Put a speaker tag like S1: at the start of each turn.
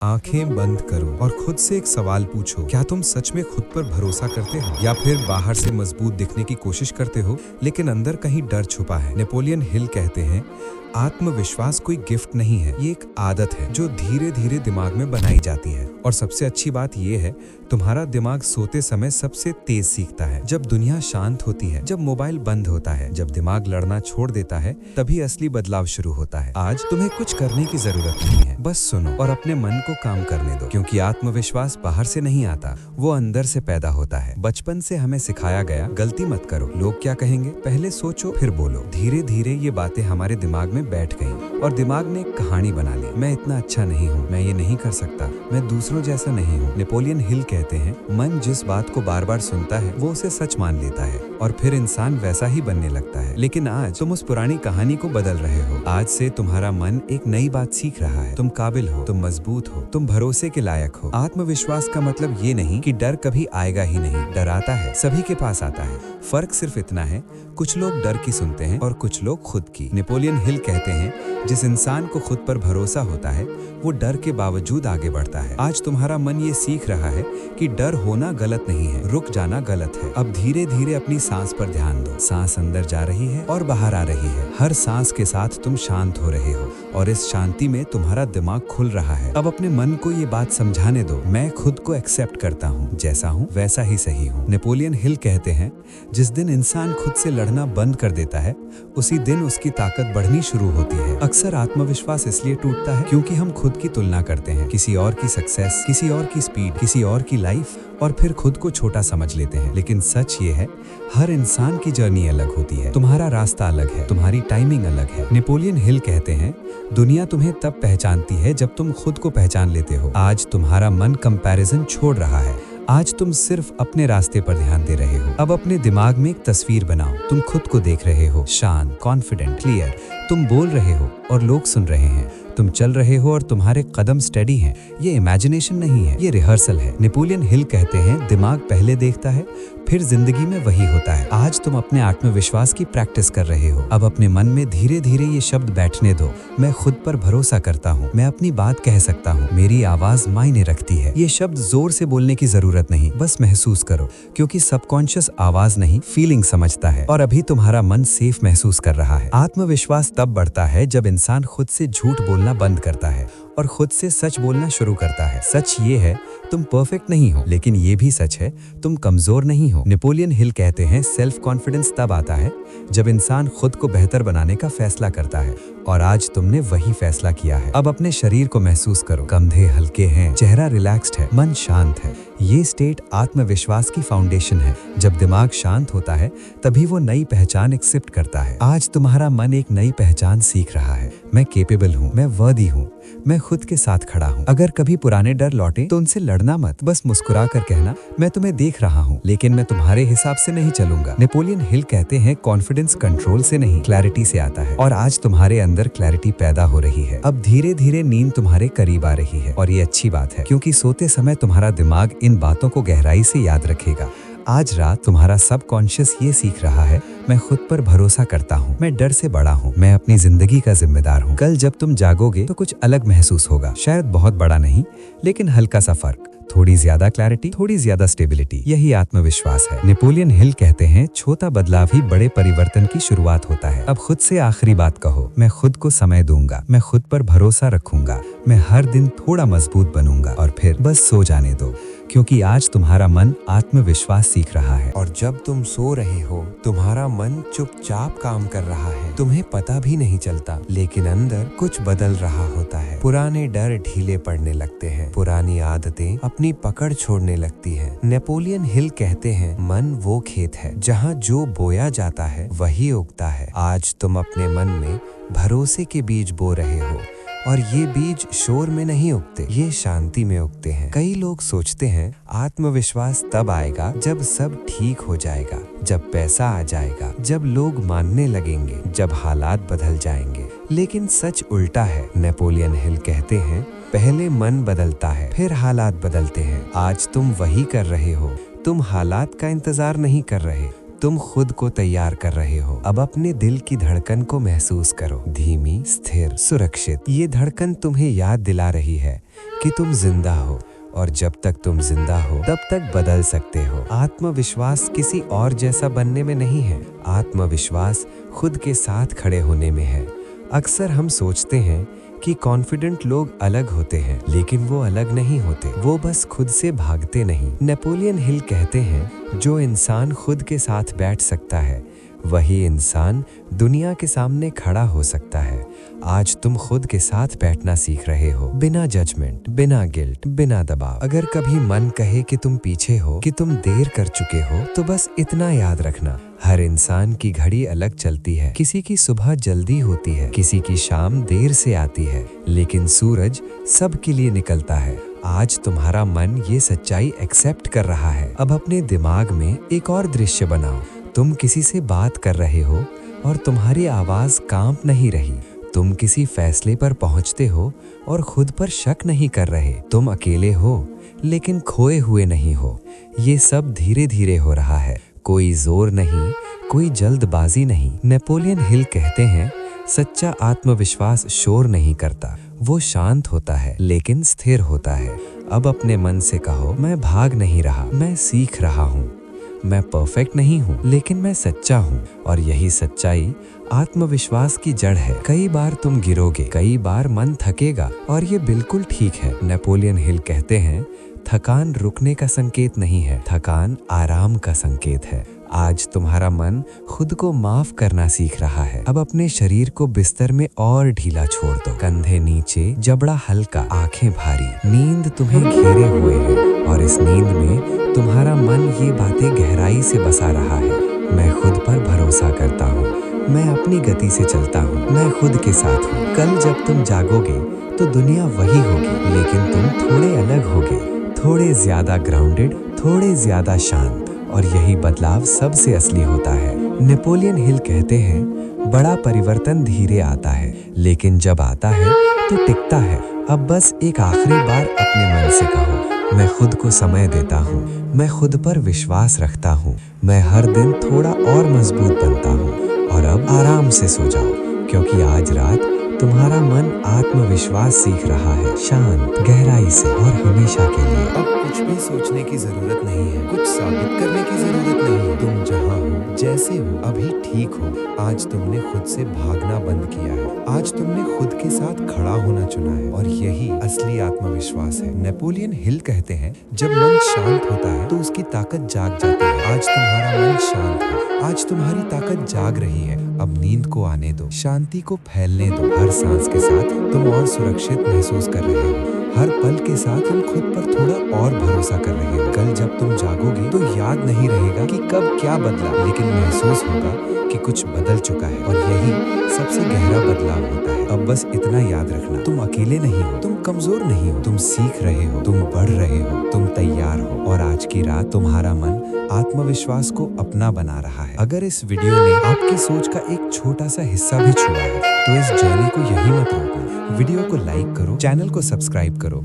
S1: आंखें बंद करो और खुद से एक सवाल पूछो, क्या तुम सच में खुद पर भरोसा करते हो या फिर बाहर से मजबूत दिखने की कोशिश करते हो लेकिन अंदर कहीं डर छुपा है। नेपोलियन हिल कहते हैं, आत्मविश्वास कोई गिफ्ट नहीं है, ये एक आदत है जो धीरे धीरे दिमाग में बनाई जाती है। और सबसे अच्छी बात यह है, तुम्हारा दिमाग सोते समय सबसे तेज सीखता है। जब दुनिया शांत होती है, जब मोबाइल बंद होता है, जब दिमाग लड़ना छोड़ देता है, तभी असली बदलाव शुरू होता है। आज तुम्हें कुछ करने की जरूरत नहीं है, बस सुनो और अपने मन को काम करने दो, क्योंकि आत्मविश्वास बाहर से नहीं आता, वो अंदर से पैदा होता है। बचपन से हमें सिखाया गया, गलती मत करो, लोग क्या कहेंगे, पहले सोचो फिर बोलो। धीरे धीरे ये बातें हमारे दिमाग में बैठ गई और दिमाग ने एक कहानी बना ली, मैं इतना अच्छा नहीं हूँ, मैं ये नहीं कर सकता, मैं दूसरों जैसा नहीं हूँ। नेपोलियन हिल कहते हैं, मन जिस बात को बार बार सुनता है वो उसे सच मान लेता है और फिर इंसान वैसा ही बनने लगता है। लेकिन आज तुम उस पुरानी कहानी को बदल रहे हो। आज से तुम्हारा मन एक नई बात सीख रहा है, तुम काबिल हो, तुम मजबूत हो, तुम भरोसे के लायक हो। आत्मविश्वास का मतलब ये नहीं कि डर कभी आएगा ही नहीं, डर आता है, सभी के पास आता है। फर्क सिर्फ इतना है, कुछ लोग डर की सुनते हैं और कुछ लोग खुद की। नेपोलियन हिल कहते हैं, जिस इंसान को खुद पर भरोसा होता है वो डर के बावजूद आगे बढ़ता है। आज तुम्हारा मन ये सीख रहा है कि डर होना गलत नहीं है, रुक जाना गलत है। अब धीरे धीरे अपनी सांस पर ध्यान दो, सांस अंदर जा रही है और बाहर आ रही है। हर सांस के साथ तुम शांत हो रहे हो और इस शांति में तुम्हारा दिमाग खुल रहा है। अब अपने मन को ये बात समझाने दो, मैं खुद को एक्सेप्ट करता हूँ, जैसा हूँ वैसा ही सही हूँ। नेपोलियन हिल कहते हैं, जिस दिन इंसान खुद से लड़ना बंद कर देता है उसी दिन उसकी ताकत बढ़नी शुरू होती है। अक्सर आत्मविश्वास इसलिए टूटता है क्योंकि हम खुद की तुलना करते हैं, किसी और की सक्सेस, किसी और की स्पीड, किसी और की लाइफ, और फिर खुद को छोटा समझ लेते हैं। लेकिन सच ये है, हर इंसान की जर्नी अलग होती है, तुम्हारा रास्ता अलग है, तुम्हारी टाइमिंग अलग है। नेपोलियन हिल कहते हैं, दुनिया तुम्हें तब पहचानती है जब तुम खुद को पहचान लेते हो। आज तुम्हारा मन कंपैरिजन छोड़ रहा है, आज तुम सिर्फ अपने रास्ते पर ध्यान दे रहे हो। अब अपने दिमाग में एक तस्वीर बनाओ, तुम खुद को देख रहे हो, शांत, कॉन्फिडेंट, क्लियर। तुम बोल रहे हो और लोग सुन रहे हैं, तुम चल रहे हो और तुम्हारे कदम स्टेडी हैं। ये इमेजिनेशन नहीं है, ये रिहर्सल है। नेपोलियन हिल कहते हैं, दिमाग पहले देखता है फिर जिंदगी में वही होता है। आज तुम अपने आत्मविश्वास की प्रैक्टिस कर रहे हो। अब अपने मन में धीरे धीरे ये शब्द बैठने दो, मैं खुद पर भरोसा करता हूँ, मैं अपनी बात कह सकता हूँ, मेरी आवाज मायने रखती है। ये शब्द जोर से बोलने की जरूरत नहीं, बस महसूस करो, क्योंकि सबकॉन्शियस आवाज नहीं, फीलिंग समझता है। और अभी तुम्हारा मन सेफ महसूस कर रहा है। आत्मविश्वास तब बढ़ता है जब इंसान खुद से झूठ बोलना बंद करता है और खुद से सच बोलना शुरू करता है। सच ये है, तुम परफेक्ट नहीं हो, लेकिन ये भी सच है, तुम कमजोर नहीं हो। नेपोलियन हिल कहते हैं, सेल्फ कॉन्फिडेंस तब आता है जब इंसान खुद को बेहतर बनाने का फैसला करता है, और आज तुमने वही फैसला किया है। अब अपने शरीर को महसूस करो, कंधे हल्के हैं, चेहरा रिलैक्स्ड है, मन शांत है। ये स्टेट आत्मविश्वास की फाउंडेशन है। जब दिमाग शांत होता है तभी वो नई पहचान एक्सेप्ट करता है। आज तुम्हारा मन एक नई पहचान सीख रहा है, मैं केपेबल हूँ, मैं वर्दी हूँ, मैं खुद के साथ खड़ा हूँ। अगर कभी पुराने डर लौटे तो उनसे लड़ना मत, बस मुस्कुरा कर कहना, मैं तुम्हें देख रहा हूँ लेकिन मैं तुम्हारे हिसाब से नहीं चलूंगा। नेपोलियन हिल कहते हैं, कॉन्फिडेंस कंट्रोल से नहीं, क्लैरिटी से आता है, और आज तुम्हारे अंदर क्लैरिटी पैदा हो रही है। अब धीरे धीरे नींद तुम्हारे करीब आ रही है, और ये अच्छी बात है, क्योंकि सोते समय तुम्हारा दिमाग इन बातों को गहराई से याद रखेगा। आज रात तुम्हारा सबकॉन्शियस ये सीख रहा है, मैं खुद पर भरोसा करता हूँ, मैं डर से बड़ा हूँ, मैं अपनी जिंदगी का जिम्मेदार हूँ। कल जब तुम जागोगे तो कुछ अलग महसूस होगा, शायद बहुत बड़ा नहीं, लेकिन हल्का सा फर्क, थोड़ी ज्यादा क्लैरिटी, थोड़ी ज्यादा स्टेबिलिटी, यही आत्मविश्वास है। नेपोलियन हिल कहते हैं, छोटा बदलाव ही बड़े परिवर्तन की शुरुआत होता है। अब खुद से आखिरी बात कहो, मैं खुद को समय दूंगा, मैं खुद पर भरोसा रखूंगा, मैं हर दिन थोड़ा मजबूत बनूंगा, और फिर बस सो जाने दो, क्योंकि आज तुम्हारा मन आत्मविश्वास सीख रहा है।
S2: और जब तुम सो रहे हो तुम्हारा मन चुपचाप काम कर रहा है, तुम्हें पता भी नहीं चलता, लेकिन अंदर कुछ बदल रहा होता है। पुराने डर ढीले पड़ने लगते हैं, पुरानी आदतें अपनी पकड़ छोड़ने लगती हैं। नेपोलियन हिल कहते हैं, मन वो खेत है जहाँ जो बोया जाता है वही उगता है। आज तुम अपने मन में भरोसे के बीज बो रहे हो, और ये बीज शोर में नहीं उगते, ये शांति में उगते हैं। कई लोग सोचते हैं आत्मविश्वास तब आएगा जब सब ठीक हो जाएगा, जब पैसा आ जाएगा, जब लोग मानने लगेंगे, जब हालात बदल जाएंगे, लेकिन सच उल्टा है। नेपोलियन हिल कहते हैं, पहले मन बदलता है फिर हालात बदलते हैं। आज तुम वही कर रहे हो, तुम हालात का इंतजार नहीं कर रहे, तुम खुद को तैयार कर रहे हो। अब अपने दिल की धड़कन को महसूस करो, धीमी, स्थिर, सुरक्षित। ये धड़कन तुम्हें याद दिला रही है कि तुम जिंदा हो, और जब तक तुम जिंदा हो तब तक बदल सकते हो। आत्मविश्वास किसी और जैसा बनने में नहीं है, आत्मविश्वास खुद के साथ खड़े होने में है। अक्सर हम सोचते हैं कि कॉन्फिडेंट लोग अलग होते हैं, लेकिन वो अलग नहीं होते, वो बस खुद से भागते नहीं। नेपोलियन हिल कहते हैं, जो इंसान खुद के साथ बैठ सकता है वही इंसान दुनिया के सामने खड़ा हो सकता है। आज तुम खुद के साथ बैठना सीख रहे हो, बिना जजमेंट, बिना गिल्ट, बिना दबाव। अगर कभी मन कहे कि तुम पीछे हो, कि तुम देर कर चुके हो, तो बस इतना याद रखना, हर इंसान की घड़ी अलग चलती है। किसी की सुबह जल्दी होती है, किसी की शाम देर से आती है, लेकिन सूरज सबके लिए निकलता है। आज तुम्हारा मन ये सच्चाई एक्सेप्ट कर रहा है। अब अपने दिमाग में एक और दृश्य बनाओ, तुम किसी से बात कर रहे हो और तुम्हारी आवाज कांप नहीं रही। तुम किसी फैसले पर पहुंचते हो और खुद पर शक नहीं कर रहे। तुम अकेले हो लेकिन खोए हुए नहीं हो। ये सब धीरे धीरे हो रहा है, कोई जोर नहीं, कोई जल्दबाजी नहीं। नेपोलियन हिल कहते हैं, सच्चा आत्मविश्वास शोर नहीं करता, वो शांत होता है लेकिन स्थिर होता है। अब अपने मन से कहो, मैं भाग नहीं रहा, मैं सीख रहा हूँ। मैं परफेक्ट नहीं हूँ लेकिन मैं सच्चा हूँ, और यही सच्चाई आत्मविश्वास की जड़ है। कई बार तुम गिरोगे, कई बार मन थकेगा, और ये बिल्कुल ठीक है। नेपोलियन हिल कहते हैं, थकान रुकने का संकेत नहीं है, थकान आराम का संकेत है। आज तुम्हारा मन खुद को माफ करना सीख रहा है। अब अपने शरीर को बिस्तर में और ढीला छोड़ दो, कंधे नीचे, जबड़ा हल्का, आंखें भारी। नींद तुम्हें घेरे हुए है, और इस नींद में तुम्हारा मन ये बातें गहराई से बसा रहा है। मैं खुद पर भरोसा करता हूँ, मैं अपनी गति से चलता हूँ, मैं खुद के साथ हूँ। कल जब तुम जागोगे तो दुनिया वही होगी, लेकिन तुम थोड़े अलग होगे, थोड़े ज्यादा ग्राउंडेड, थोड़े ज्यादा शांत, और यही बदलाव सबसे असली होता है। नेपोलियन हिल कहते हैं, बड़ा परिवर्तन धीरे आता है, लेकिन जब आता है तो टिकता है। अब बस एक आखिरी बार अपने मन से कहो, मैं खुद को समय देता हूँ, मैं खुद पर विश्वास रखता हूँ, मैं हर दिन थोड़ा और मजबूत बनता हूँ। और अब आराम से सो जाओ, क्योंकि आज रात तुम्हारा मन आत्मविश्वास सीख रहा है, शांत, गहराई से, और हमेशा के लिए।
S1: अब कुछ भी सोचने की जरूरत नहीं है, कुछ साबित करने की जरूरत नहीं है। तुम जहाँ हो, जैसे हो, अभी ठीक हो। आज तुमने खुद से भागना बंद किया है, आज तुमने खुद के साथ खड़ा होना चुना है, और यही असली आत्मविश्वास है। नेपोलियन हिल कहते हैं, जब मन शांत होता है तो उसकी ताकत जाग जाती है। आज तुम्हारा मन शांत है, आज तुम्हारी ताकत जाग रही है। अब नींद को आने दो, शांति को फैलने दो। हर सांस के साथ तुम और सुरक्षित महसूस कर रहे हो, हर पल के साथ तुम खुद पर थोड़ा और भरोसा कर रहे हो। कल जब तुम जागोगे तो याद नहीं रहेगा कि कब क्या बदला, लेकिन महसूस होगा कि कुछ बदल चुका है, और यही सबसे गहरा बदलाव होता है। अब बस इतना याद रखना, तुम अकेले नहीं हो, तुम कमजोर नहीं हो, तुम सीख रहे हो, तुम बढ़ रहे हो, तुम तैयार हो, और आज की रात तुम्हारा मन आत्मविश्वास को अपना बना रहा है। अगर इस वीडियो ने आपकी सोच का एक छोटा सा हिस्सा भी छुआ है, तो इस जर्नी को यहीं मत रोकना। वीडियो को लाइक करो, चैनल को सब्सक्राइब करो।